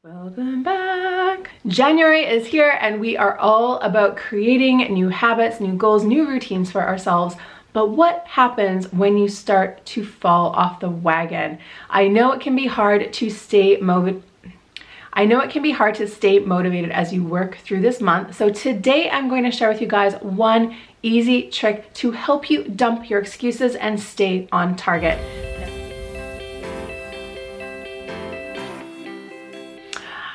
Welcome back. January is here and we are all about creating new habits, new goals, new routines for ourselves. But what happens when you start to fall off the wagon? I know it can be hard to stay motivated as you work through this month. So today I'm going to share with you guys one easy trick to help you dump your excuses and stay on target.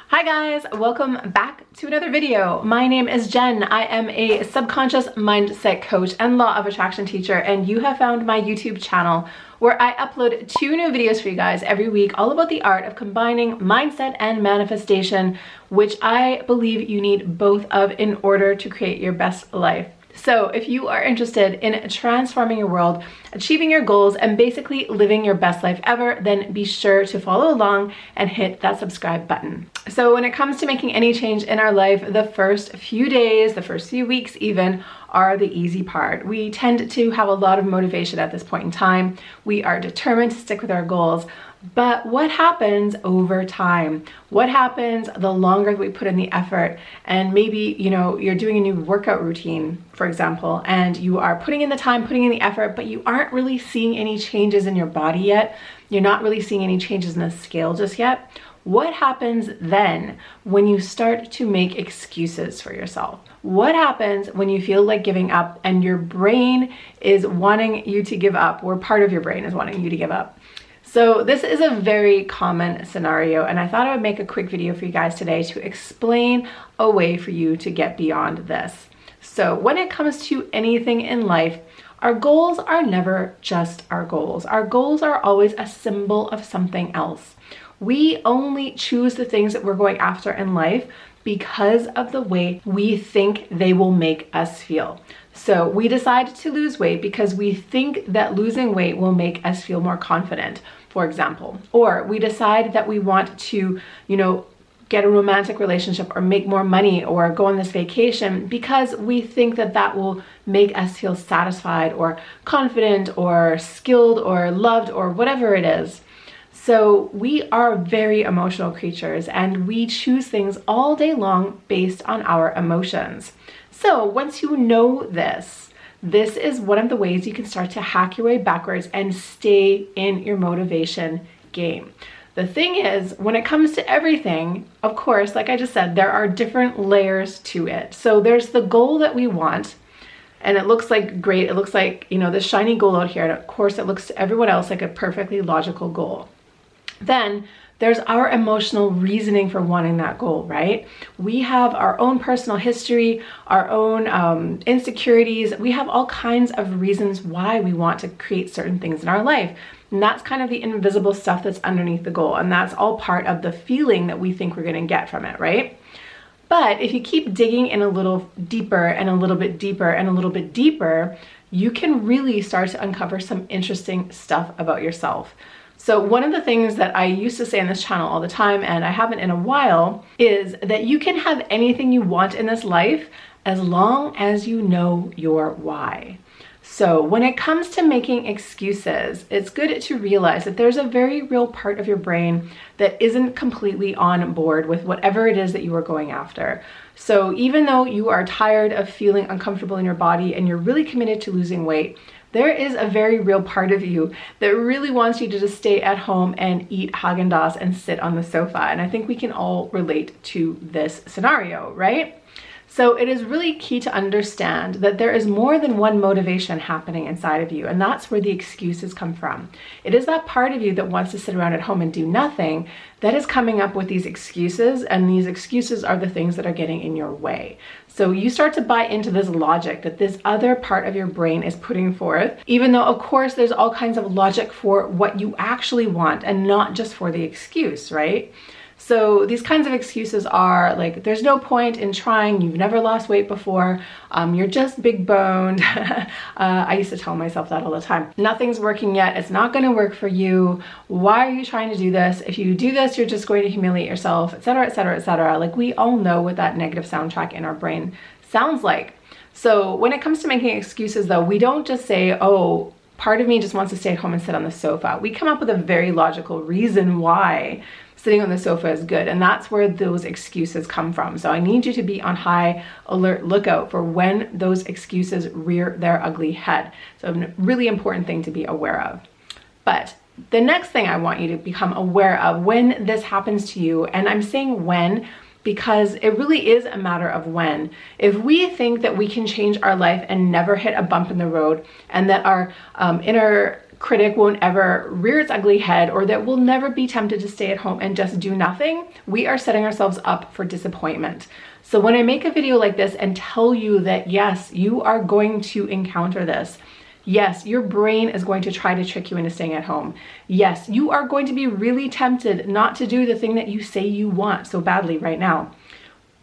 Hi guys, welcome back to another video. My name is Jen. I am a subconscious mindset coach and law of attraction teacher, and you have found my YouTube channel where I upload 2 new videos for you guys every week, all about the art of combining mindset and manifestation, which I believe you need both of in order to create your best life. So if you are interested in transforming your world, achieving your goals, and basically living your best life ever, then be sure to follow along and hit that subscribe button. So when it comes to making any change in our life, the first few days, the first few weeks even, are the easy part. We tend to have a lot of motivation at this point in time. We are determined to stick with our goals. But what happens over time? What happens the longer we put in the effort? And maybe, you're doing a new workout routine, for example, and you are putting in the time, putting in the effort, but you aren't really seeing any changes in your body yet. You're not really seeing any changes in the scale just yet. What happens then when you start to make excuses for yourself? What happens when you feel like giving up and your brain is wanting you to give up, or part of your brain is wanting you to give up? So this is a very common scenario, and I thought I would make a quick video for you guys today to explain a way for you to get beyond this. So when it comes to anything in life, our goals are never just our goals. Our goals are always a symbol of something else. We only choose the things that we're going after in life because of the way we think they will make us feel. So we decide to lose weight because we think that losing weight will make us feel more confident, for example. Or we decide that we want to, get a romantic relationship or make more money or go on this vacation because we think that that will make us feel satisfied or confident or skilled or loved or whatever it is. So we are very emotional creatures and we choose things all day long based on our emotions. So once you know this is one of the ways you can start to hack your way backwards and stay in your motivation game. The thing is, when it comes to everything, of course, like I just said, there are different layers to it. So there's the goal that we want, and it looks like great. It looks like, this shiny goal out here. And of course, it looks to everyone else like a perfectly logical goal. Then there's our emotional reasoning for wanting that goal, right? We have our own personal history, our own insecurities. We have all kinds of reasons why we want to create certain things in our life. And that's kind of the invisible stuff that's underneath the goal. And that's all part of the feeling that we think we're going to get from it, right? But if you keep digging in a little deeper and a little bit deeper and a little bit deeper, you can really start to uncover some interesting stuff about yourself. So one of the things that I used to say on this channel all the time, and I haven't in a while, is that you can have anything you want in this life as long as you know your why. So when it comes to making excuses, it's good to realize that there's a very real part of your brain that isn't completely on board with whatever it is that you are going after. So even though you are tired of feeling uncomfortable in your body and you're really committed to losing weight, there is a very real part of you that really wants you to just stay at home and eat Haagen-Dazs and sit on the sofa. And I think we can all relate to this scenario, right? So it is really key to understand that there is more than one motivation happening inside of you, and that's where the excuses come from. It is that part of you that wants to sit around at home and do nothing that is coming up with these excuses, and these excuses are the things that are getting in your way. So you start to buy into this logic that this other part of your brain is putting forth, even though of course there's all kinds of logic for what you actually want and not just for the excuse, right? So these kinds of excuses are like, there's no point in trying, you've never lost weight before, you're just big boned. I used to tell myself that all the time. Nothing's working yet, it's not gonna work for you. Why are you trying to do this? If you do this, you're just going to humiliate yourself, etc., etc., etc. Like, we all know what that negative soundtrack in our brain sounds like. So when it comes to making excuses though, we don't just say, oh, part of me just wants to stay at home and sit on the sofa. We come up with a very logical reason why. sitting on the sofa is good. And that's where those excuses come from. So I need you to be on high alert lookout for when those excuses rear their ugly head. So a really important thing to be aware of. But the next thing I want you to become aware of when this happens to you, and I'm saying when, because it really is a matter of when. If we think that we can change our life and never hit a bump in the road, and that our inner critic won't ever rear its ugly head, or that we'll never be tempted to stay at home and just do nothing, we are setting ourselves up for disappointment. So when I make a video like this and tell you that yes, you are going to encounter this, yes, your brain is going to try to trick you into staying at home. Yes, you are going to be really tempted not to do the thing that you say you want so badly right now.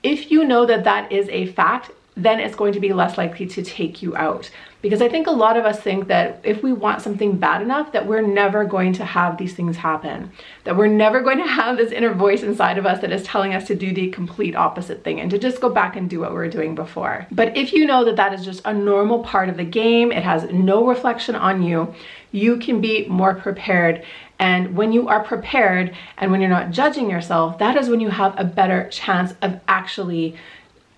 If you know that that is a fact, then it's going to be less likely to take you out. Because I think a lot of us think that if we want something bad enough, that we're never going to have these things happen. That we're never going to have this inner voice inside of us that is telling us to do the complete opposite thing and to just go back and do what we were doing before. But if you know that that is just a normal part of the game, it has no reflection on you, you can be more prepared. And when you are prepared and when you're not judging yourself, that is when you have a better chance of actually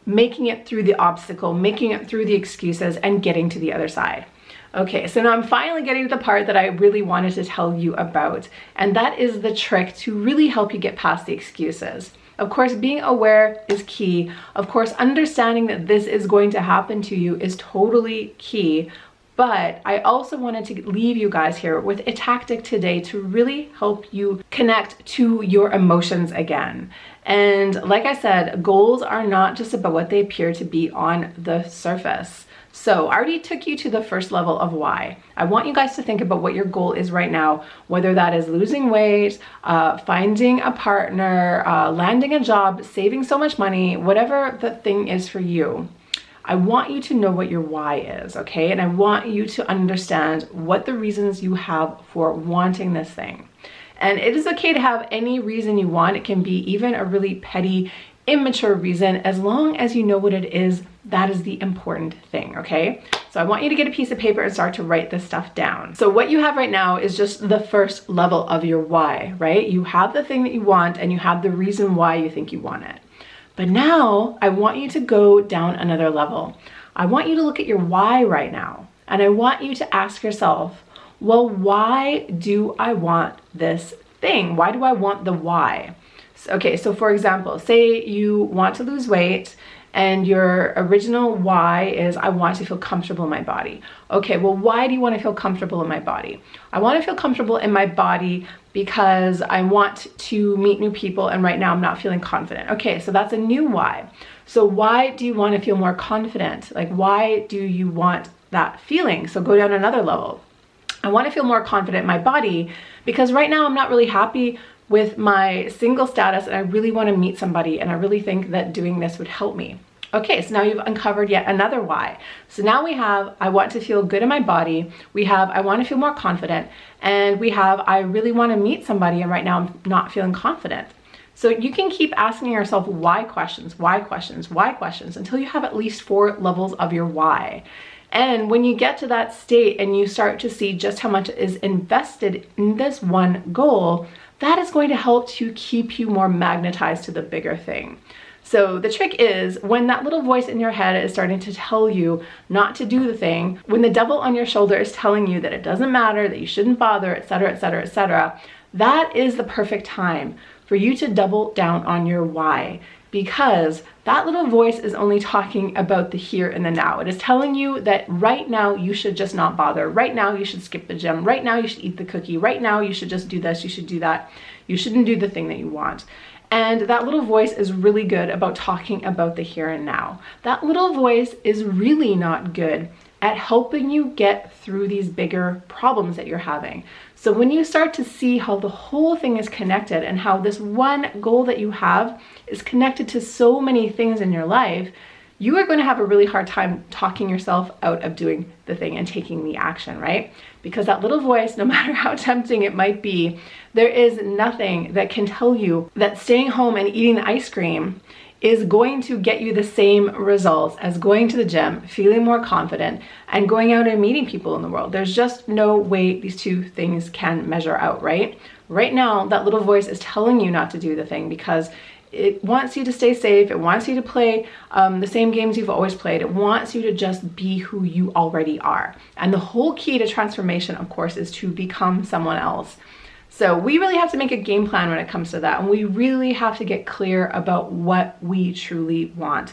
making it through the obstacle, making it through the excuses, and getting to the other side. Okay, so now I'm finally getting to the part that I really wanted to tell you about, and that is the trick to really help you get past the excuses. Of course, being aware is key. Of course, understanding that this is going to happen to you is totally key. But I also wanted to leave you guys here with a tactic today to really help you connect to your emotions again. And like I said, goals are not just about what they appear to be on the surface. So I already took you to the first level of why. I want you guys to think about what your goal is right now, whether that is losing weight, finding a partner, landing a job, saving so much money, whatever the thing is for you. I want you to know what your why is, okay? And I want you to understand what the reasons you have for wanting this thing. And it is okay to have any reason you want. It can be even a really petty, immature reason, as long as you know what it is. That is the important thing, okay? So I want you to get a piece of paper and start to write this stuff down. So what you have right now is just the first level of your why, right? You have the thing that you want and you have the reason why you think you want it. But now I want you to go down another level. I want you to look at your why right now. And I want you to ask yourself, well, why do I want this thing? Why do I want the why? Okay, so for example, say you want to lose weight and your original why is, I want to feel comfortable in my body. Okay, well, why do you want to feel comfortable in my body? I want to feel comfortable in my body because I want to meet new people and right now I'm not feeling confident. Okay, so that's a new why. So why do you want to feel more confident? Like, why do you want that feeling? So go down another level. I want to feel more confident in my body because right now I'm not really happy with my single status and I really want to meet somebody and I really think that doing this would help me. Okay, so now you've uncovered yet another why. So now we have, I want to feel good in my body. We have, I want to feel more confident. And we have, I really want to meet somebody and right now I'm not feeling confident. So you can keep asking yourself why questions until you have at least 4 levels of your why. And when you get to that state and you start to see just how much is invested in this one goal, that is going to help to keep you more magnetized to the bigger thing. So the trick is when that little voice in your head is starting to tell you not to do the thing, when the devil on your shoulder is telling you that it doesn't matter, that you shouldn't bother, etc., etc., etc., that is the perfect time for you to double down on your why, because that little voice is only talking about the here and the now. It is telling you that right now you should just not bother. Right now you should skip the gym. Right now you should eat the cookie. Right now you should just do this, you should do that. You shouldn't do the thing that you want. And that little voice is really good about talking about the here and now. That little voice is really not good at helping you get through these bigger problems that you're having. So when you start to see how the whole thing is connected and how this one goal that you have is connected to so many things in your life, you are going to have a really hard time talking yourself out of doing the thing and taking the action, right? Because that little voice, no matter how tempting it might be, there is nothing that can tell you that staying home and eating the ice cream is going to get you the same results as going to the gym, feeling more confident, and going out and meeting people in the world. There's just no way these two things can measure out, right? right now that little voice is telling you not to do the thing because it wants you to stay safe. It wants you to play the same games you've always played. It wants you to just be who you already are. And the whole key to transformation, of course, is to become someone else. So we really have to make a game plan when it comes to that. And we really have to get clear about what we truly want.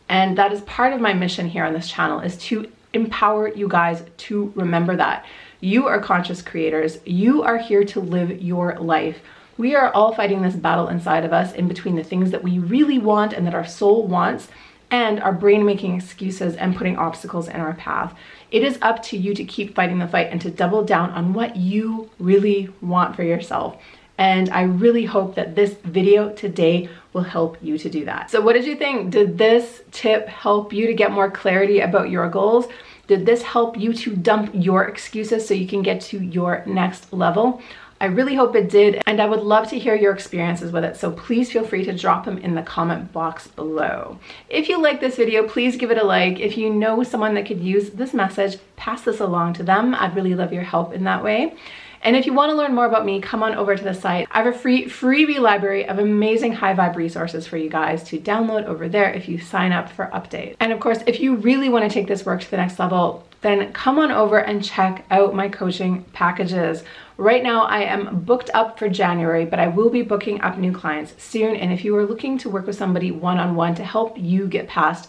And that is part of my mission here on this channel, is to empower you guys to remember that. You are conscious creators. You are here to live your life. We are all fighting this battle inside of us in between the things that we really want and that our soul wants and our brain making excuses and putting obstacles in our path. It is up to you to keep fighting the fight and to double down on what you really want for yourself. And I really hope that this video today will help you to do that. So what did you think? Did this tip help you to get more clarity about your goals? Did this help you to dump your excuses so you can get to your next level? I really hope it did, and I would love to hear your experiences with it, so please feel free to drop them in the comment box below. If you like this video, please give it a like. If you know someone that could use this message, pass this along to them. I'd really love your help in that way. And if you want to learn more about me, come on over to the site. I have a free freebie library of amazing high vibe resources for you guys to download over there if you sign up for updates. And of course, if you really want to take this work to the next level, then come on over and check out my coaching packages. Right now I am booked up for January, but I will be booking up new clients soon. And if you are looking to work with somebody one-on-one to help you get past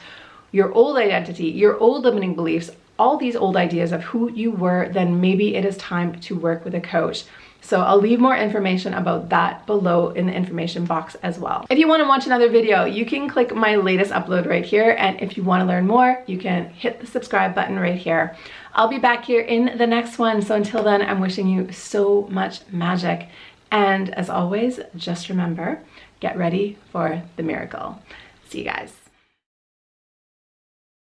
your old identity, your old limiting beliefs, all these old ideas of who you were, then maybe it is time to work with a coach. So I'll leave more information about that below in the information box as well. If you want to watch another video, you can click my latest upload right here. And if you want to learn more, you can hit the subscribe button right here. I'll be back here in the next one. So until then, I'm wishing you so much magic. And as always, just remember, get ready for the miracle. See you guys.